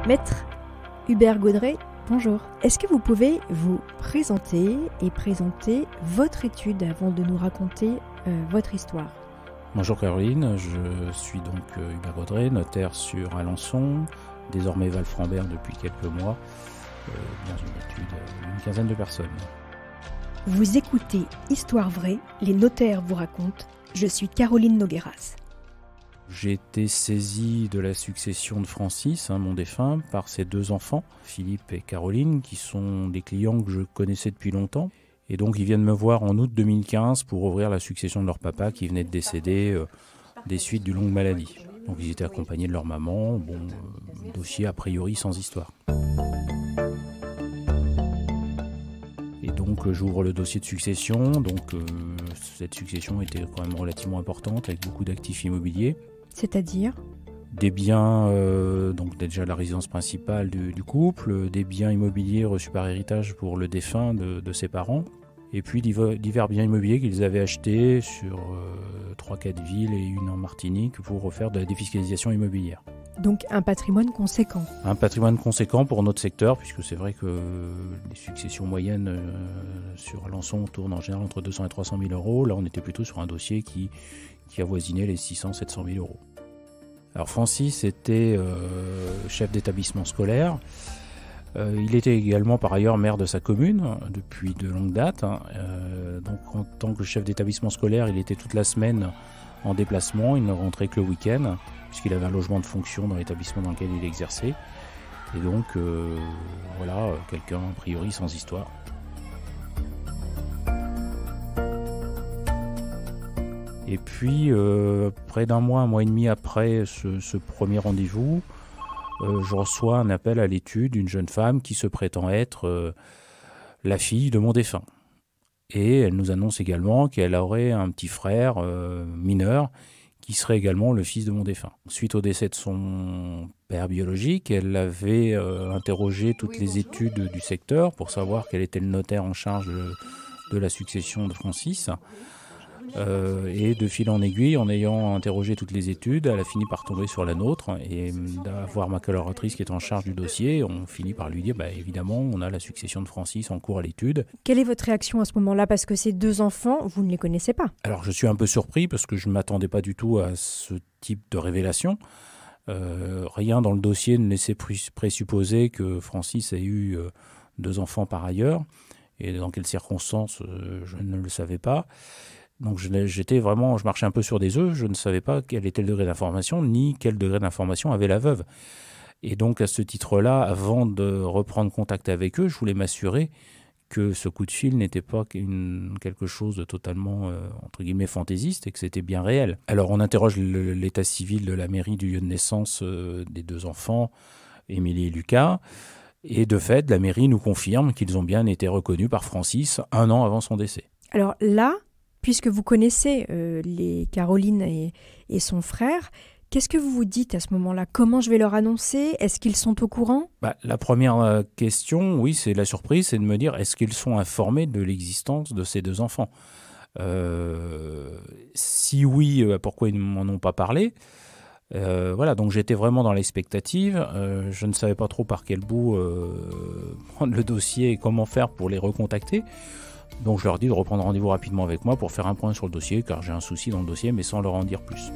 Maître Hubert Gaudret, bonjour. Est-ce que vous pouvez vous présenter et présenter votre étude avant de nous raconter votre histoire ? Bonjour Caroline, je suis donc Hubert Gaudret, notaire sur Alençon, désormais Val-Frambert depuis quelques mois, dans une étude d'une quinzaine de personnes. Vous écoutez Histoire vraie, les notaires vous racontent. Je suis Caroline Nogueras. J'ai été saisi de la succession de Francis, mon défunt, par ses deux enfants, Philippe et Caroline, qui sont des clients que je connaissais depuis longtemps. Et donc ils viennent me voir en août 2015 pour ouvrir la succession de leur papa qui venait de décéder des suites d'une longue maladie. Donc ils étaient accompagnés de leur maman, dossier a priori sans histoire. Et donc j'ouvre le dossier de succession, cette succession était quand même relativement importante avec beaucoup d'actifs immobiliers. C'est-à-dire ? Des biens, donc déjà la résidence principale du couple, des biens immobiliers reçus par héritage pour le défunt de ses parents, et puis divers biens immobiliers qu'ils avaient achetés sur 3-4 villes et une en Martinique pour refaire de la défiscalisation immobilière. Donc un patrimoine conséquent. Un patrimoine conséquent pour notre secteur, puisque c'est vrai que les successions moyennes sur Alençon tournent en général entre 200 et 300 000 euros. Là, on était plutôt sur un dossier qui avoisinait les 600-700 000 euros. Alors Francis était chef d'établissement scolaire. Il était également par ailleurs maire de sa commune depuis de longue date. Donc en tant que chef d'établissement scolaire, il était toute la semaine en déplacement. Il ne rentrait que le week-end, puisqu'il avait un logement de fonction dans l'établissement dans lequel il exerçait. Et donc quelqu'un a priori sans histoire. Et puis, près d'un mois, un mois et demi après ce premier rendez-vous, je reçois un appel à l'étude d'une jeune femme qui se prétend être la fille de mon défunt. Et elle nous annonce également qu'elle aurait un petit frère mineur qui serait également le fils de mon défunt. Suite au décès de son père biologique, elle avait interrogé toutes les études du secteur pour savoir quel était le notaire en charge de la succession de Francis. Et de fil en aiguille, en ayant interrogé toutes les études, elle a fini par tomber sur la nôtre et d'avoir ma collaboratrice qui est en charge du dossier, on finit par lui dire évidemment on a la succession de Francis en cours à l'étude. Quelle est votre réaction à ce moment-là ? Parce que ces deux enfants, vous ne les connaissez pas. Alors je suis un peu surpris parce que je ne m'attendais pas du tout à ce type de révélation. Rien dans le dossier ne laissait présupposer que Francis ait eu deux enfants par ailleurs. Et dans quelles circonstances, je ne le savais pas. Donc je marchais un peu sur des œufs, je ne savais pas quel était le degré d'information, ni quel degré d'information avait la veuve. Et donc à ce titre-là, avant de reprendre contact avec eux, je voulais m'assurer que ce coup de fil n'était pas quelque chose de totalement, entre guillemets, fantaisiste, et que c'était bien réel. Alors on interroge l'état civil de la mairie du lieu de naissance des deux enfants, Émilie et Lucas, et de fait, la mairie nous confirme qu'ils ont bien été reconnus par Francis 1 an avant son décès. Alors là, puisque vous connaissez les Caroline et son frère, qu'est-ce que vous vous dites à ce moment-là ? Comment je vais leur annoncer ? Est-ce qu'ils sont au courant ? La première question, oui, c'est la surprise, c'est de me dire est-ce qu'ils sont informés de l'existence de ces deux enfants ? Si oui, pourquoi ils ne m'en ont pas parlé ? Donc j'étais vraiment dans l'expectative. Je ne savais pas trop par quel bout prendre le dossier et comment faire pour les recontacter. Donc je leur dis de reprendre rendez-vous rapidement avec moi pour faire un point sur le dossier, car j'ai un souci dans le dossier, mais sans leur en dire plus.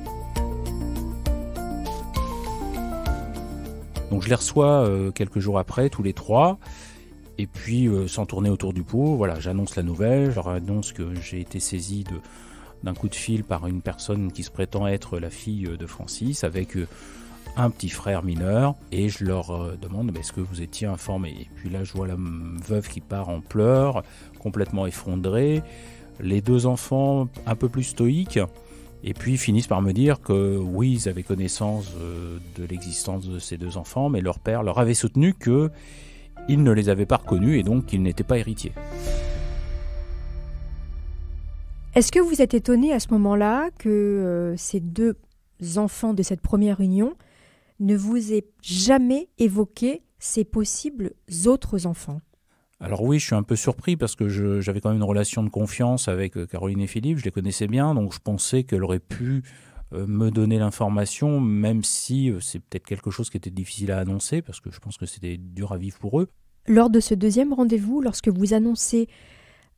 Donc je les reçois quelques jours après, tous les trois, et puis sans tourner autour du pot, j'annonce la nouvelle, je leur annonce que j'ai été saisi d'un coup de fil par une personne qui se prétend être la fille de Francis, avec un petit frère mineur, et je leur demande est-ce que vous étiez informés. Et puis là je vois la veuve qui part en pleurs, complètement effondrée, les deux enfants un peu plus stoïques, et puis finissent par me dire que oui, ils avaient connaissance de l'existence de ces deux enfants, mais leur père leur avait soutenu qu'il ne les avait pas reconnus et donc qu'ils n'étaient pas héritiers. Est-ce que vous êtes étonné à ce moment-là que ces deux enfants de cette première union ne vous aient jamais évoqué ces possibles autres enfants ? Alors oui, je suis un peu surpris parce que j'avais quand même une relation de confiance avec Caroline et Philippe, je les connaissais bien, donc je pensais qu'elle aurait pu me donner l'information, même si c'est peut-être quelque chose qui était difficile à annoncer, parce que je pense que c'était dur à vivre pour eux. Lors de ce deuxième rendez-vous, lorsque vous annoncez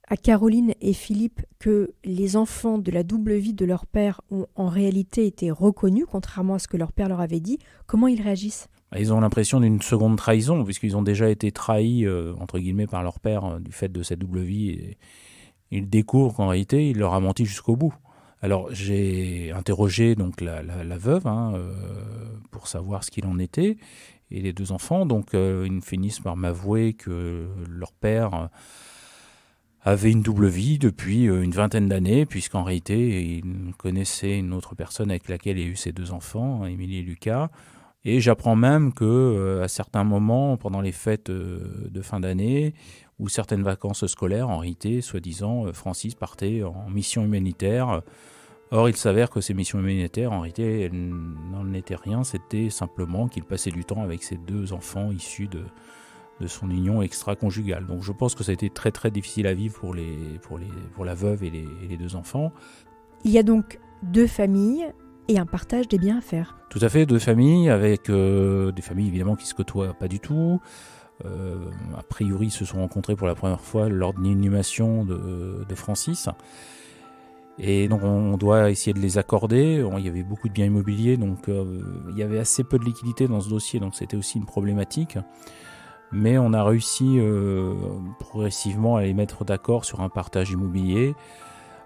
à Caroline et Philippe que les enfants de la double vie de leur père ont en réalité été reconnus, contrairement à ce que leur père leur avait dit, comment ils réagissent ? Ils ont l'impression d'une seconde trahison, puisqu'ils ont déjà été trahis, entre guillemets, par leur père du fait de cette double vie. Et ils découvrent qu'en réalité, il leur a menti jusqu'au bout. Alors, j'ai interrogé donc la veuve pour savoir ce qu'il en était, et les deux enfants. Donc, ils finissent par m'avouer que leur père avait une double vie depuis une vingtaine d'années, puisqu'en réalité, il connaissait une autre personne avec laquelle il a eu ses deux enfants, Émilie et Lucas. Et j'apprends même qu'à certains moments, pendant les fêtes de fin d'année, ou certaines vacances scolaires, en réalité, soi-disant, Francis partait en mission humanitaire. Or, il s'avère que ces missions humanitaires, en réalité, elles n'en étaient rien. C'était simplement qu'il passait du temps avec ses deux enfants issus de son union extra-conjugale. Donc je pense que ça a été très très difficile à vivre pour la veuve et les deux enfants. Il y a donc deux familles et un partage des biens à faire. Tout à fait, deux familles avec des familles évidemment qui ne se côtoient pas du tout. A priori, ils se sont rencontrés pour la première fois lors de l'inhumation de Francis. Et donc on doit essayer de les accorder. Il y avait beaucoup de biens immobiliers, donc il y avait assez peu de liquidités dans ce dossier, donc c'était aussi une problématique. Mais on a réussi progressivement à les mettre d'accord sur un partage immobilier.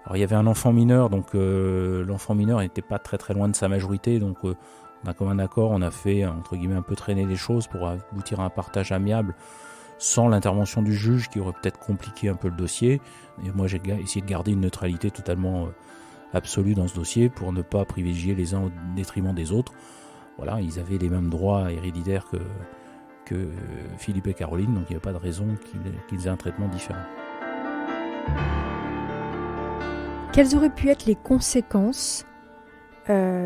Alors il y avait un enfant mineur, donc l'enfant mineur n'était pas très très loin de sa majorité, donc on a comme un accord, on a fait entre guillemets un peu traîner les choses pour aboutir à un partage amiable sans l'intervention du juge qui aurait peut-être compliqué un peu le dossier. Et moi j'ai essayé de garder une neutralité totalement absolue dans ce dossier pour ne pas privilégier les uns au détriment des autres. Voilà, ils avaient les mêmes droits héréditaires que Philippe et Caroline, donc il n'y a pas de raison qu'ils aient un traitement différent. Quelles auraient pu être les conséquences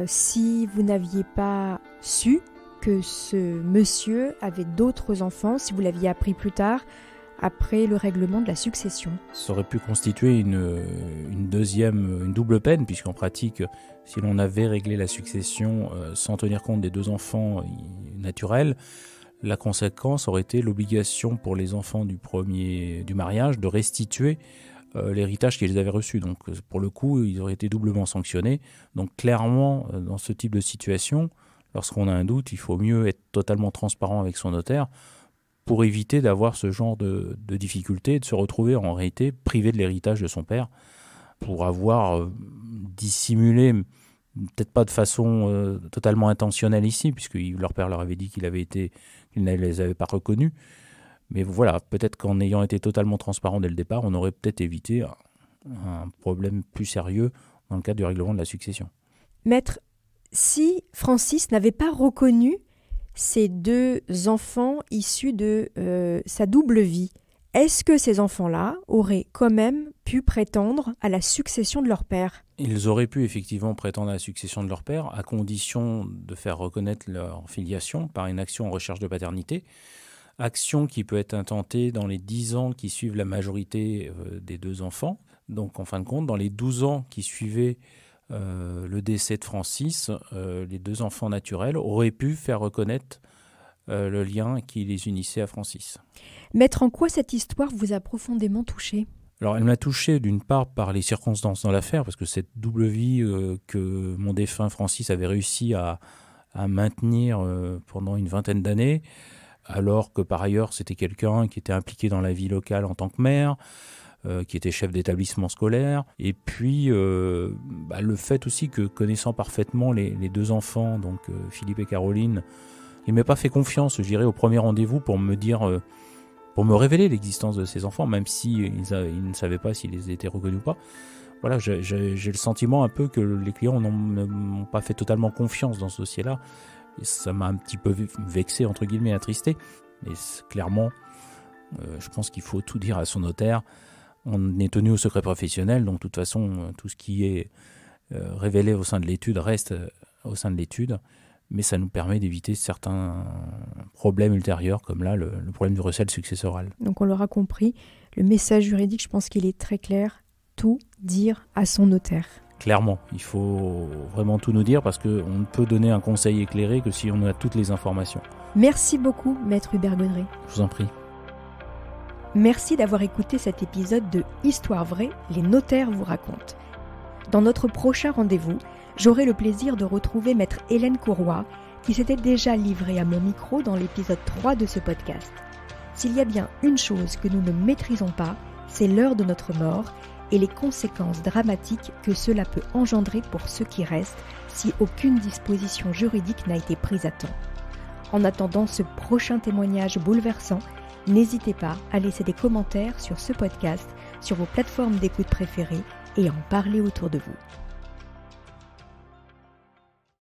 si vous n'aviez pas su que ce monsieur avait d'autres enfants, si vous l'aviez appris plus tard, après le règlement de la succession ? Ça aurait pu constituer une double peine, puisqu'en pratique, si l'on avait réglé la succession sans tenir compte des deux enfants naturels, la conséquence aurait été l'obligation pour les enfants du mariage de restituer l'héritage qu'ils avaient reçu. Donc pour le coup, ils auraient été doublement sanctionnés. Donc clairement, dans ce type de situation, lorsqu'on a un doute, il faut mieux être totalement transparent avec son notaire pour éviter d'avoir ce genre de difficultés, de se retrouver en réalité privé de l'héritage de son père, pour avoir dissimulé, peut-être pas de façon totalement intentionnelle ici, puisque leur père leur avait dit qu'ils ne les avait pas reconnus. Mais voilà, peut-être qu'en ayant été totalement transparent dès le départ, on aurait peut-être évité un problème plus sérieux dans le cadre du règlement de la succession. Maître, si Francis n'avait pas reconnu ces deux enfants issus de sa double vie, est-ce que ces enfants-là auraient quand même pu prétendre à la succession de leur père ? Ils auraient pu effectivement prétendre à la succession de leur père, à condition de faire reconnaître leur filiation par une action en recherche de paternité, action qui peut être intentée dans les 10 ans qui suivent la majorité des deux enfants. Donc en fin de compte, dans les 12 ans qui suivaient le décès de Francis, les deux enfants naturels auraient pu faire reconnaître le lien qui les unissait à Francis. Maître, en quoi cette histoire vous a profondément touché ? Alors elle m'a touché d'une part par les circonstances dans l'affaire, parce que cette double vie que mon défunt Francis avait réussi à maintenir pendant une vingtaine d'années, alors que par ailleurs c'était quelqu'un qui était impliqué dans la vie locale en tant que maire, qui était chef d'établissement scolaire, et puis le fait aussi que, connaissant parfaitement les deux enfants, donc Philippe et Caroline, il ne m'a pas fait confiance, je dirais, au premier rendez-vous pour me dire, pour me révéler l'existence de ces enfants, même s'ils ne savaient pas s'ils étaient reconnus ou pas. Voilà, j'ai le sentiment un peu que les clients ne m'ont pas fait totalement confiance dans ce dossier-là, et ça m'a un petit peu vexé, entre guillemets, attristé. Mais clairement, je pense qu'il faut tout dire à son notaire. On est tenu au secret professionnel, donc de toute façon, tout ce qui est révélé au sein de l'étude reste au sein de l'étude, mais ça nous permet d'éviter certains problèmes ultérieurs, comme là, le problème du recel successoral. Donc on l'aura compris, le message juridique, je pense qu'il est très clair, tout dire à son notaire. Clairement, il faut vraiment tout nous dire parce qu'on ne peut donner un conseil éclairé que si on a toutes les informations. Merci beaucoup, Maître Hubert Gaudret. Je vous en prie. Merci d'avoir écouté cet épisode de Histoire vraie, les notaires vous racontent. Dans notre prochain rendez-vous, j'aurai le plaisir de retrouver Maître Hélène Courroy, qui s'était déjà livrée à mon micro dans l'épisode 3 de ce podcast. S'il y a bien une chose que nous ne maîtrisons pas, c'est l'heure de notre mort et les conséquences dramatiques que cela peut engendrer pour ceux qui restent si aucune disposition juridique n'a été prise à temps. En attendant ce prochain témoignage bouleversant, n'hésitez pas à laisser des commentaires sur ce podcast, sur vos plateformes d'écoute préférées et en parler autour de vous.